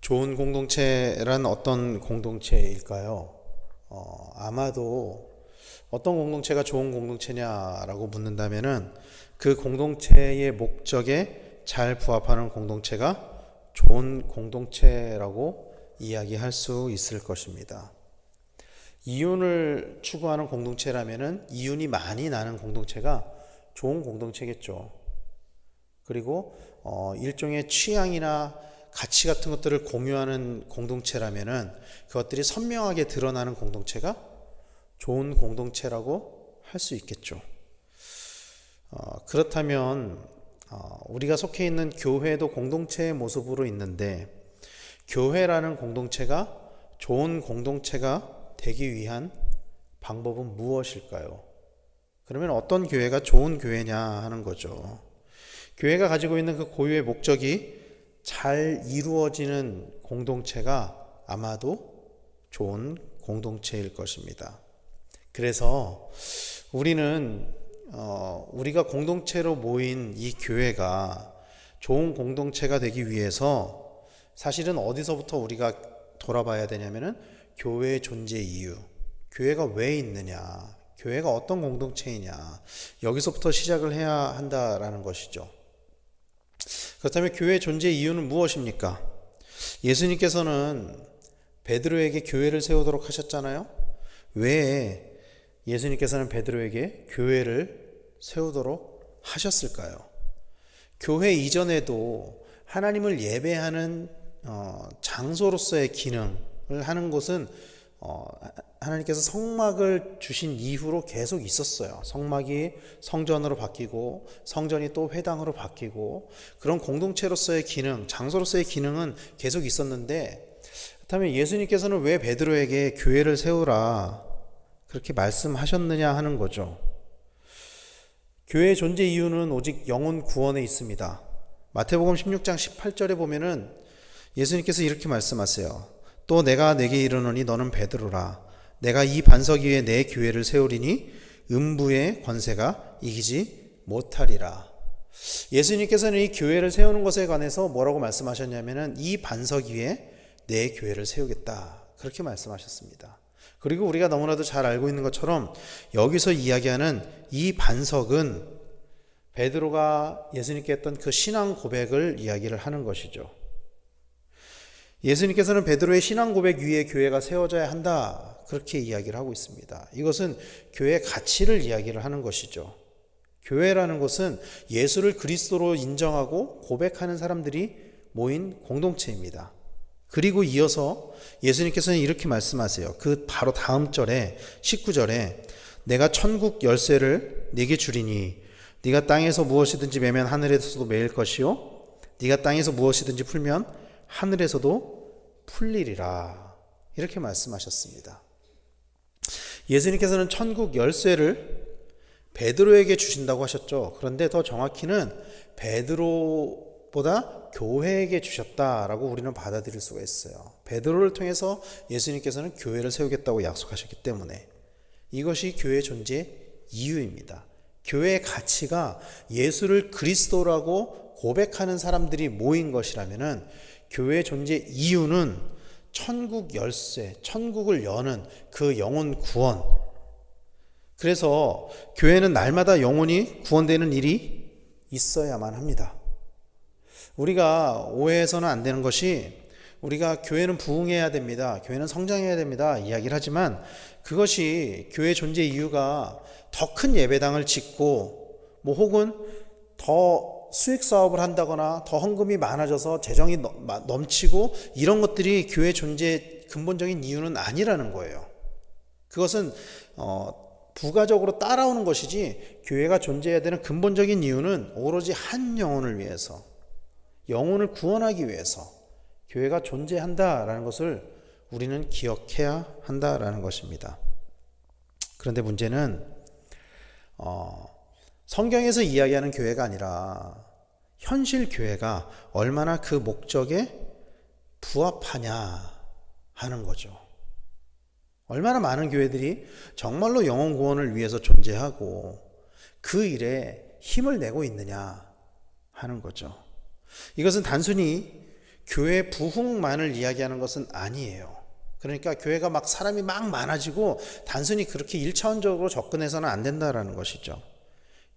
좋은 공동체란 어떤 공동체일까요? 아마도 어떤 공동체가 좋은 공동체냐라고 묻는다면은 그 공동체의 목적에 잘 부합하는 공동체가 좋은 공동체라고 이야기할 수 있을 것입니다. 이윤을 추구하는 공동체라면은 이윤이 많이 나는 공동체가 좋은 공동체겠죠. 그리고 일종의 취향이나 가치 같은 것들을 공유하는 공동체라면은 그것들이 선명하게 드러나는 공동체가 좋은 공동체라고 할 수 있겠죠. 그렇다면 우리가 속해 있는 교회도 공동체의 모습으로 있는데 교회라는 공동체가 좋은 공동체가 되기 위한 방법은 무엇일까요? 그러면 어떤 교회가 좋은 교회냐 하는 거죠. 교회가 가지고 있는 그 고유의 목적이 잘 이루어지는 공동체가 아마도 좋은 공동체일 것입니다. 그래서 우리는 우리가 공동체로 모인 이 교회가 좋은 공동체가 되기 위해서 사실은 어디서부터 우리가 돌아봐야 되냐면은 교회의 존재 이유, 교회가 왜 있느냐, 교회가 어떤 공동체이냐, 여기서부터 시작을 해야 한다라는 것이죠. 그렇다면 교회의 존재 이유는 무엇입니까? 예수님께서는 베드로에게 교회를 세우도록 하셨잖아요. 왜 예수님께서는 베드로에게 교회를 세우도록 하셨을까요? 교회 이전에도 하나님을 예배하는 장소로서의 기능을 하는 곳은 하나님께서 성막을 주신 이후로 계속 있었어요. 성막이 성전으로 바뀌고 성전이 또 회당으로 바뀌고 그런 공동체로서의 기능, 장소로서의 기능은 계속 있었는데 그렇다면 예수님께서는 왜 베드로에게 교회를 세우라 그렇게 말씀하셨느냐 하는 거죠. 교회의 존재 이유는 오직 영혼 구원에 있습니다. 마태복음 16장 18절에 보면은 예수님께서 이렇게 말씀하세요. 또 내가 내게 이르노니 너는 베드로라. 내가 이 반석 위에 내 교회를 세우리니 음부의 권세가 이기지 못하리라. 예수님께서는 이 교회를 세우는 것에 관해서 뭐라고 말씀하셨냐면은 이 반석 위에 내 교회를 세우겠다. 그렇게 말씀하셨습니다. 그리고 우리가 너무나도 잘 알고 있는 것처럼 여기서 이야기하는 이 반석은 베드로가 예수님께 했던 그 신앙 고백을 이야기를 하는 것이죠. 예수님께서는 베드로의 신앙 고백 위에 교회가 세워져야 한다. 그렇게 이야기를 하고 있습니다. 이것은 교회의 가치를 이야기를 하는 것이죠. 교회라는 것은 예수를 그리스도로 인정하고 고백하는 사람들이 모인 공동체입니다. 그리고 이어서 예수님께서는 이렇게 말씀하세요. 그 바로 다음 절에 19절에 내가 천국 열쇠를 네게 주리니 네가 땅에서 무엇이든지 매면 하늘에서도 매일 것이요 네가 땅에서 무엇이든지 풀면 하늘에서도 풀리리라. 이렇게 말씀하셨습니다. 예수님께서는 천국 열쇠를 베드로에게 주신다고 하셨죠. 그런데 더 정확히는 베드로보다 교회에게 주셨다라고 우리는 받아들일 수가 있어요. 베드로를 통해서 예수님께서는 교회를 세우겠다고 약속하셨기 때문에 이것이 교회의 존재 이유입니다. 교회의 가치가 예수를 그리스도라고 고백하는 사람들이 모인 것이라면은 교회의 존재 이유는 천국 열쇠, 천국을 여는 그 영혼 구원. 그래서 교회는 날마다 영혼이 구원되는 일이 있어야만 합니다. 우리가 오해해서는 안 되는 것이 우리가 교회는 부흥해야 됩니다. 교회는 성장해야 됩니다. 이야기를 하지만 그것이 교회 존재 이유가 더 큰 예배당을 짓고 혹은 더 수익 사업을 한다거나 더 헌금이 많아져서 재정이 넘치고 이런 것들이 교회 존재의 근본적인 이유는 아니라는 거예요. 그것은 부가적으로 따라오는 것이지 교회가 존재해야 되는 근본적인 이유는 오로지 한 영혼을 위해서 영혼을 구원하기 위해서 교회가 존재한다라는 것을 우리는 기억해야 한다라는 것입니다. 그런데 문제는 성경에서 이야기하는 교회가 아니라 현실 교회가 얼마나 그 목적에 부합하냐 하는 거죠. 얼마나 많은 교회들이 정말로 영혼 구원을 위해서 존재하고 그 일에 힘을 내고 있느냐 하는 거죠. 이것은 단순히 교회 부흥만을 이야기하는 것은 아니에요. 그러니까 교회가 막 사람이 막 많아지고 단순히 그렇게 일차원적으로 접근해서는 안 된다라는 것이죠.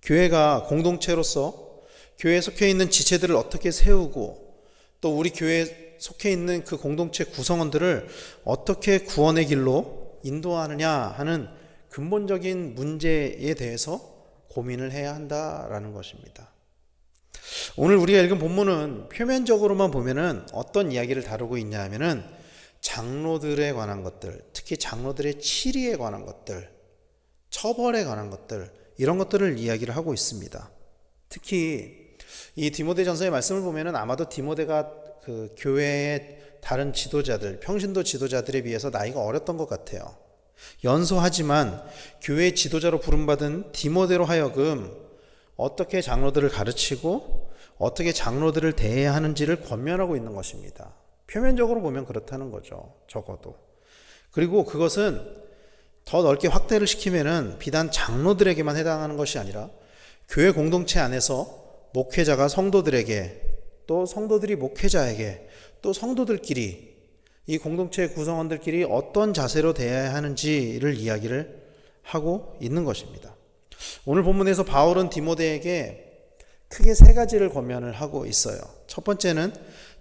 교회가 공동체로서 교회에 속해 있는 지체들을 어떻게 세우고 또 우리 교회에 속해 있는 그 공동체 구성원들을 어떻게 구원의 길로 인도하느냐 하는 근본적인 문제에 대해서 고민을 해야 한다라는 것입니다. 오늘 우리가 읽은 본문은 표면적으로만 보면은 어떤 이야기를 다루고 있냐 하면은 장로들에 관한 것들, 특히 장로들의 치리에 관한 것들, 처벌에 관한 것들, 이런 것들을 이야기를 하고 있습니다. 특히 이 디모데전서의 말씀을 보면은 아마도 디모데가 그 교회의 다른 지도자들, 평신도 지도자들에 비해서 나이가 어렸던 것 같아요. 연소하지만 교회 지도자로 부름받은 디모데로 하여금 어떻게 장로들을 가르치고 어떻게 장로들을 대해야 하는지를 권면하고 있는 것입니다. 표면적으로 보면 그렇다는 거죠. 적어도. 그리고 그것은 더 넓게 확대를 시키면은 비단 장로들에게만 해당하는 것이 아니라 교회 공동체 안에서 목회자가 성도들에게 또 성도들이 목회자에게 또 성도들끼리 이 공동체 구성원들끼리 어떤 자세로 대해야 하는지를 이야기를 하고 있는 것입니다. 오늘 본문에서 바울은 디모데에게 크게 세 가지를 권면을 하고 있어요. 첫 번째는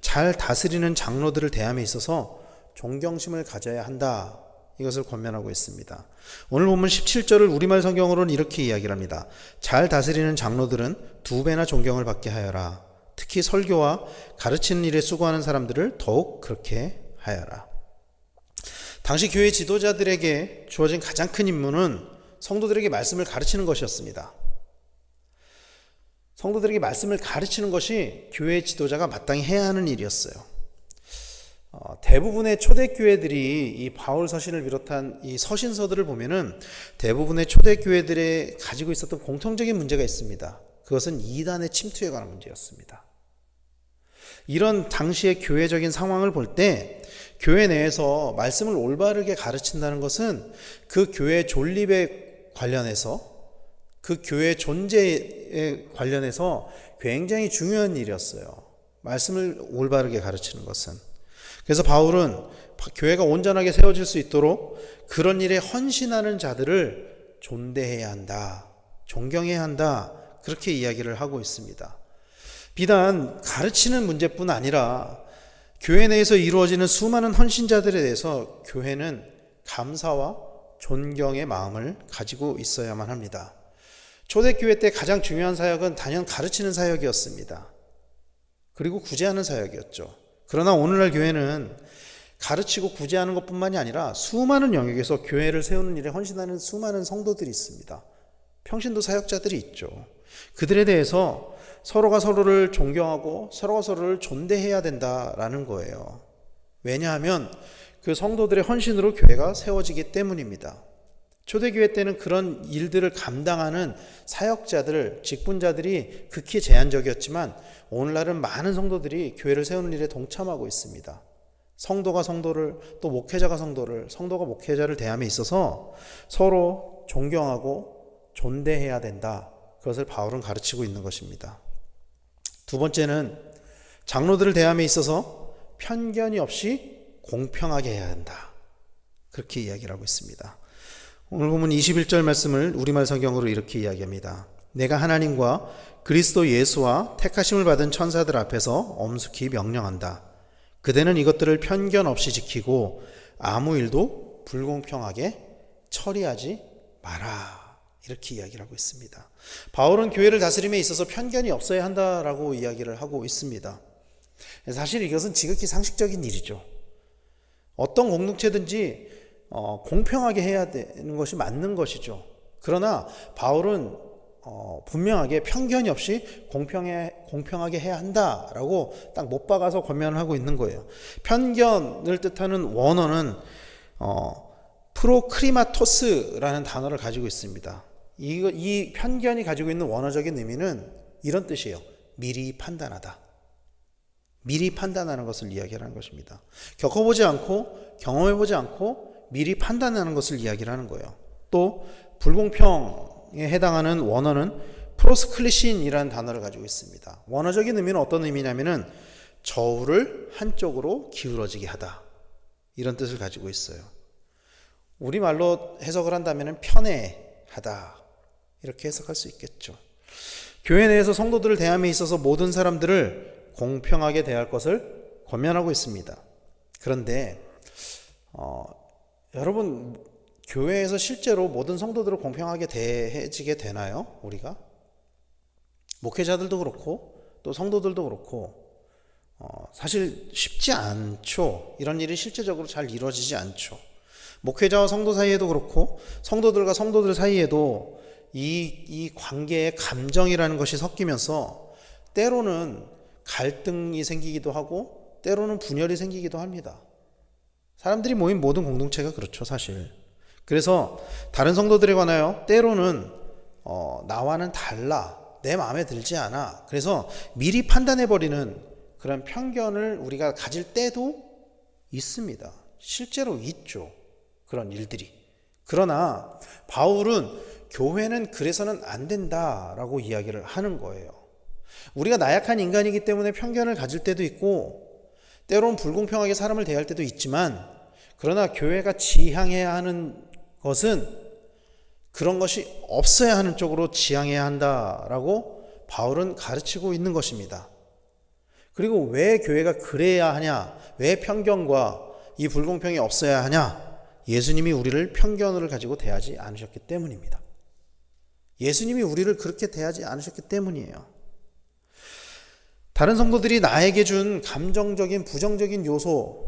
잘 다스리는 장로들을 대함에 있어서 존경심을 가져야 한다. 이것을 권면하고 있습니다. 오늘 본문 17절을 우리말 성경으로는 이렇게 이야기를 합니다. 잘 다스리는 장로들은 2배나 존경을 받게 하여라. 특히 설교와 가르치는 일에 수고하는 사람들을 더욱 그렇게 하여라. 당시 교회 지도자들에게 주어진 가장 큰 임무는 성도들에게 말씀을 가르치는 것이었습니다. 성도들에게 말씀을 가르치는 것이 교회 지도자가 마땅히 해야 하는 일이었어요. 대부분의 초대교회들이 이 바울 서신을 비롯한 이 서신서들을 보면은 대부분의 초대교회들에 가지고 있었던 공통적인 문제가 있습니다. 그것은 이단의 침투에 관한 문제였습니다. 이런 당시의 교회적인 상황을 볼 때 교회 내에서 말씀을 올바르게 가르친다는 것은 그 교회 존립에 관련해서 그 교회 존재에 관련해서 굉장히 중요한 일이었어요. 말씀을 올바르게 가르치는 것은. 그래서 바울은 교회가 온전하게 세워질 수 있도록 그런 일에 헌신하는 자들을 존대해야 한다. 존경해야 한다. 그렇게 이야기를 하고 있습니다. 비단 가르치는 문제뿐 아니라 교회 내에서 이루어지는 수많은 헌신자들에 대해서 교회는 감사와 존경의 마음을 가지고 있어야만 합니다. 초대교회 때 가장 중요한 사역은 단연 가르치는 사역이었습니다. 그리고 구제하는 사역이었죠. 그러나 오늘날 교회는 가르치고 구제하는 것뿐만이 아니라 수많은 영역에서 교회를 세우는 일에 헌신하는 수많은 성도들이 있습니다. 평신도 사역자들이 있죠. 그들에 대해서 서로가 서로를 존경하고 서로가 서로를 존대해야 된다라는 거예요. 왜냐하면 그 성도들의 헌신으로 교회가 세워지기 때문입니다. 초대교회 때는 그런 일들을 감당하는 사역자들, 직분자들이 극히 제한적이었지만 오늘날은 많은 성도들이 교회를 세우는 일에 동참하고 있습니다. 성도가 성도를, 또 목회자가 성도를, 성도가 목회자를 대함에 있어서 서로 존경하고 존대해야 된다. 그것을 바울은 가르치고 있는 것입니다. 두 번째는 장로들을 대함에 있어서 편견이 없이 공평하게 해야 한다. 그렇게 이야기를 하고 있습니다. 오늘 보면 21절 말씀을 우리말 성경으로 이렇게 이야기합니다. 내가 하나님과 그리스도 예수와 택하심을 받은 천사들 앞에서 엄숙히 명령한다. 그대는 이것들을 편견 없이 지키고 아무 일도 불공평하게 처리하지 마라. 이렇게 이야기를 하고 있습니다. 바울은 교회를 다스림에 있어서 편견이 없어야 한다라고 이야기를 하고 있습니다. 사실 이것은 지극히 상식적인 일이죠. 어떤 공동체든지 공평하게 해야 되는 것이 맞는 것이죠. 그러나 바울은 분명하게 편견이 없이 공평하게 해야 한다라고 딱 못 박아서 권면을 하고 있는 거예요. 편견을 뜻하는 원어는 프로크리마토스라는 단어를 가지고 있습니다. 이 편견이 가지고 있는 원어적인 의미는 이런 뜻이에요. 미리 판단하다. 미리 판단하는 것을 이야기하는 것입니다. 겪어보지 않고 경험해보지 않고 미리 판단하는 것을 이야기를 하는 거예요. 또 불공평에 해당하는 원어는 프로스클리신이라는 단어를 가지고 있습니다. 원어적인 의미는 어떤 의미냐면은 저울을 한쪽으로 기울어지게 하다. 이런 뜻을 가지고 있어요. 우리말로 해석을 한다면 편애하다. 이렇게 해석할 수 있겠죠. 교회 내에서 성도들을 대함에 있어서 모든 사람들을 공평하게 대할 것을 권면하고 있습니다. 그런데 여러분, 교회에서 실제로 모든 성도들을 공평하게 대해지게 되나요? 우리가? 목회자들도 그렇고 또 성도들도 그렇고 사실 쉽지 않죠. 이런 일이 실제적으로 잘 이루어지지 않죠. 목회자와 성도 사이에도 그렇고 성도들과 성도들 사이에도 이 관계의 감정이라는 것이 섞이면서 때로는 갈등이 생기기도 하고 때로는 분열이 생기기도 합니다. 사람들이 모인 모든 공동체가 그렇죠, 사실. 그래서 다른 성도들에 관하여 때로는 나와는 달라, 내 마음에 들지 않아, 그래서 미리 판단해버리는 그런 편견을 우리가 가질 때도 있습니다. 실제로 있죠, 그런 일들이. 그러나 바울은 교회는 그래서는 안 된다라고 이야기를 하는 거예요. 우리가 나약한 인간이기 때문에 편견을 가질 때도 있고 때로는 불공평하게 사람을 대할 때도 있지만, 그러나 교회가 지향해야 하는 것은 그런 것이 없어야 하는 쪽으로 지향해야 한다라고 바울은 가르치고 있는 것입니다. 그리고 왜 교회가 그래야 하냐, 왜 편견과 이 불공평이 없어야 하냐? 예수님이 우리를 편견을 가지고 대하지 않으셨기 때문입니다. 예수님이 우리를 그렇게 대하지 않으셨기 때문이에요. 다른 성도들이 나에게 준 감정적인 부정적인 요소,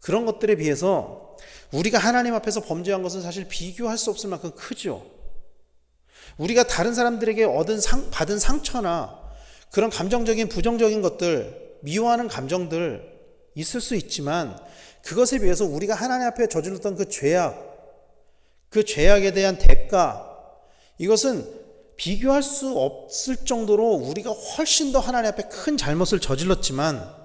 그런 것들에 비해서 우리가 하나님 앞에서 범죄한 것은 사실 비교할 수 없을 만큼 크죠. 우리가 다른 사람들에게 받은 상처나 그런 감정적인 부정적인 것들, 미워하는 감정들 있을 수 있지만, 그것에 비해서 우리가 하나님 앞에 저질렀던 그 죄악에 대한 대가, 이것은 비교할 수 없을 정도로 우리가 훨씬 더 하나님 앞에 큰 잘못을 저질렀지만,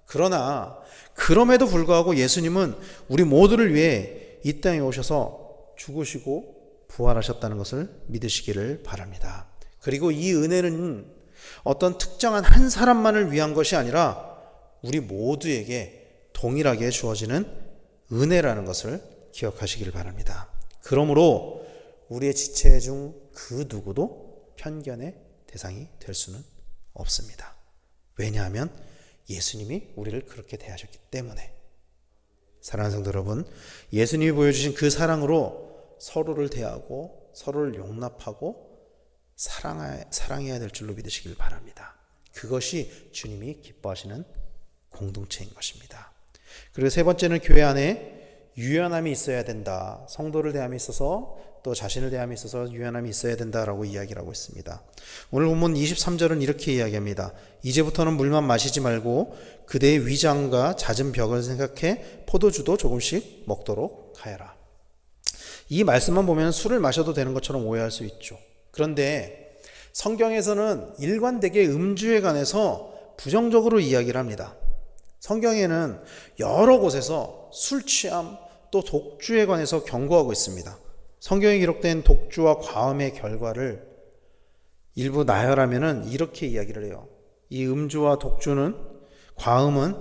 그러나 그럼에도 불구하고 예수님은 우리 모두를 위해 이 땅에 오셔서 죽으시고 부활하셨다는 것을 믿으시기를 바랍니다. 그리고 이 은혜는 어떤 특정한 한 사람만을 위한 것이 아니라 우리 모두에게 동일하게 주어지는 은혜라는 것을 기억하시기를 바랍니다. 그러므로 우리의 지체 중 그 누구도 편견의 대상이 될 수는 없습니다. 왜냐하면 예수님이 우리를 그렇게 대하셨기 때문에. 사랑하는 성도 여러분, 예수님이 보여주신 그 사랑으로 서로를 대하고 서로를 용납하고 사랑해야 될 줄로 믿으시길 바랍니다. 그것이 주님이 기뻐하시는 공동체인 것입니다. 그리고 세 번째는 교회 안에 유연함이 있어야 된다. 성도를 대함에 있어서 또 자신을 대함에 있어서 유연함이 있어야 된다라고 이야기를 하고 있습니다. 오늘 본문 23절은 이렇게 이야기합니다. 이제부터는 물만 마시지 말고 그대의 위장과 잦은 벽을 생각해 포도주도 조금씩 먹도록 하여라. 이 말씀만 보면 술을 마셔도 되는 것처럼 오해할 수 있죠. 그런데 성경에서는 일관되게 음주에 관해서 부정적으로 이야기를 합니다. 성경에는 여러 곳에서 술 취함 또 독주에 관해서 경고하고 있습니다. 성경에 기록된 독주와 과음의 결과를 일부 나열하면은 이렇게 이야기를 해요. 이 음주와 독주는, 과음은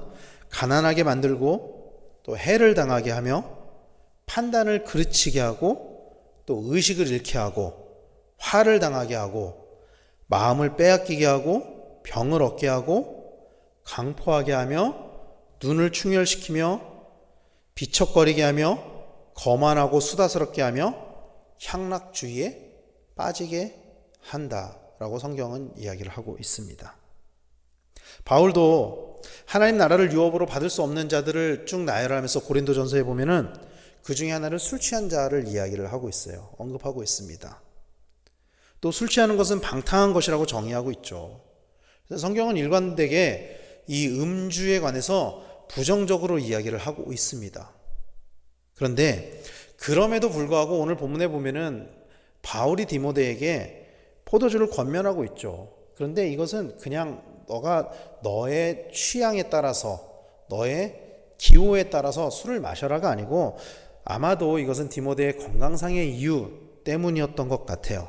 가난하게 만들고 또 해를 당하게 하며 판단을 그르치게 하고 또 의식을 잃게 하고 화를 당하게 하고 마음을 빼앗기게 하고 병을 얻게 하고 강포하게 하며 눈을 충혈시키며 비척거리게 하며 거만하고 수다스럽게 하며 향락주의에 빠지게 한다라고 성경은 이야기를 하고 있습니다. 바울도 하나님 나라를 유업으로 받을 수 없는 자들을 쭉 나열하면서 고린도전서에 보면은 그 중에 하나를 술 취한 자를 이야기를 하고 있어요. 언급하고 있습니다. 또 술 취하는 것은 방탕한 것이라고 정의하고 있죠. 그래서 성경은 일관되게 이 음주에 관해서 부정적으로 이야기를 하고 있습니다. 그런데 그럼에도 불구하고 오늘 본문에 보면은 바울이 디모데에게 포도주를 권면하고 있죠. 그런데 이것은 그냥 너가 너의 취향에 따라서, 너의 기호에 따라서 술을 마셔라가 아니고 아마도 이것은 디모데의 건강상의 이유 때문이었던 것 같아요.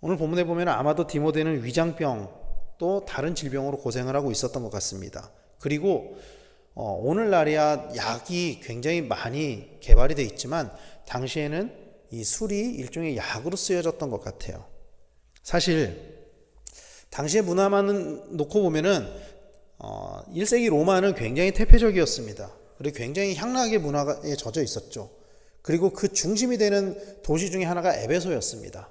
오늘 본문에 보면 아마도 디모데는 위장병 또 다른 질병으로 고생을 하고 있었던 것 같습니다. 그리고 오늘날이야 약이 굉장히 많이 개발이 되어 있지만 당시에는 이 술이 일종의 약으로 쓰여졌던 것 같아요. 사실 당시의 문화만 놓고 보면은 1세기 로마는 굉장히 태폐적이었습니다. 그리고 굉장히 향락의 문화에 젖어 있었죠. 그리고 그 중심이 되는 도시 중에 하나가 에베소였습니다.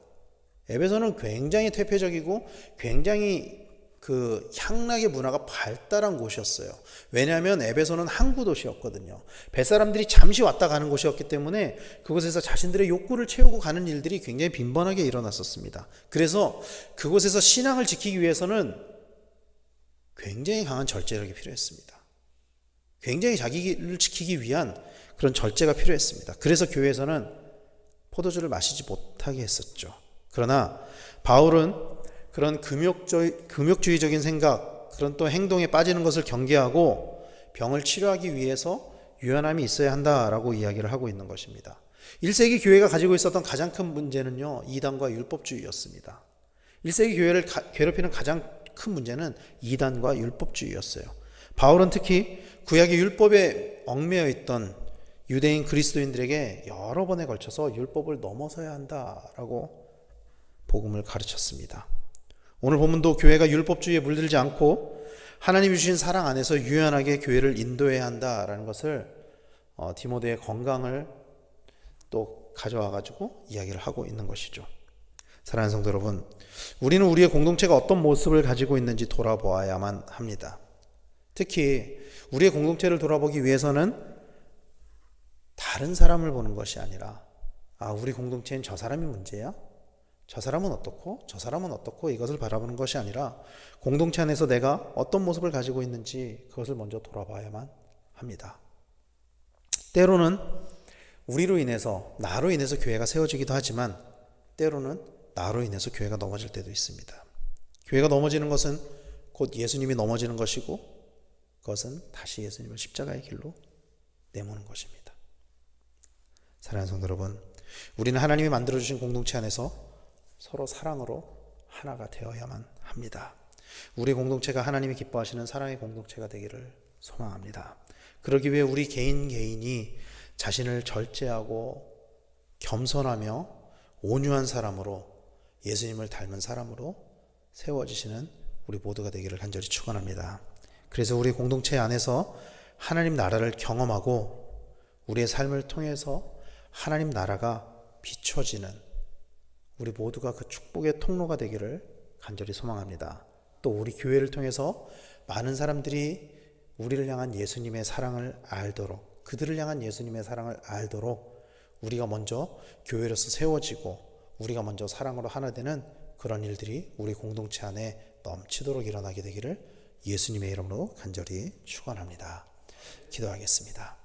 에베소는 굉장히 태폐적이고 굉장히 그 향락의 문화가 발달한 곳이었어요. 왜냐하면 에베소는 항구 도시였거든요. 뱃사람들이 잠시 왔다 가는 곳이었기 때문에 그곳에서 자신들의 욕구를 채우고 가는 일들이 굉장히 빈번하게 일어났었습니다. 그래서 그곳에서 신앙을 지키기 위해서는 굉장히 강한 절제력이 필요했습니다. 굉장히 자기를 지키기 위한 그런 절제가 필요했습니다. 그래서 교회에서는 포도주를 마시지 못하게 했었죠. 그러나 바울은 그런 금욕주의적인 생각, 그런 또 행동에 빠지는 것을 경계하고 병을 치료하기 위해서 유연함이 있어야 한다라고 이야기를 하고 있는 것입니다. 1세기 교회가 가지고 있었던 가장 큰 문제는요, 이단과 율법주의였습니다. 1세기 교회를 괴롭히는 가장 큰 문제는 이단과 율법주의였어요. 바울은 특히 구약의 율법에 얽매여 있던 유대인 그리스도인들에게 여러 번에 걸쳐서 율법을 넘어서야 한다라고 복음을 가르쳤습니다. 오늘 본문도 교회가 율법주의에 물들지 않고 하나님이 주신 사랑 안에서 유연하게 교회를 인도해야 한다라는 것을 디모데의 건강을 또 가져와 가지고 이야기를 하고 있는 것이죠. 사랑하는 성도 여러분, 우리는 우리의 공동체가 어떤 모습을 가지고 있는지 돌아보아야만 합니다. 특히 우리의 공동체를 돌아보기 위해서는 다른 사람을 보는 것이 아니라 우리 공동체엔 저 사람이 문제야? 저 사람은 어떻고 저 사람은 어떻고 이것을 바라보는 것이 아니라 공동체 안에서 내가 어떤 모습을 가지고 있는지 그것을 먼저 돌아봐야만 합니다. 때로는 우리로 인해서 나로 인해서 교회가 세워지기도 하지만 때로는 나로 인해서 교회가 넘어질 때도 있습니다. 교회가 넘어지는 것은 곧 예수님이 넘어지는 것이고 그것은 다시 예수님을 십자가의 길로 내모는 것입니다. 사랑하는 성도 여러분, 우리는 하나님이 만들어주신 공동체 안에서 서로 사랑으로 하나가 되어야만 합니다. 우리 공동체가 하나님이 기뻐하시는 사랑의 공동체가 되기를 소망합니다. 그러기 위해 우리 개인이 자신을 절제하고 겸손하며 온유한 사람으로 예수님을 닮은 사람으로 세워지시는 우리 모두가 되기를 간절히 축원합니다. 그래서 우리 공동체 안에서 하나님 나라를 경험하고 우리의 삶을 통해서 하나님 나라가 비춰지는 우리 모두가 그 축복의 통로가 되기를 간절히 소망합니다. 또 우리 교회를 통해서 많은 사람들이 우리를 향한 예수님의 사랑을 알도록, 그들을 향한 예수님의 사랑을 알도록 우리가 먼저 교회로서 세워지고 우리가 먼저 사랑으로 하나 되는 그런 일들이 우리 공동체 안에 넘치도록 일어나게 되기를 예수님의 이름으로 간절히 축원합니다. 기도하겠습니다.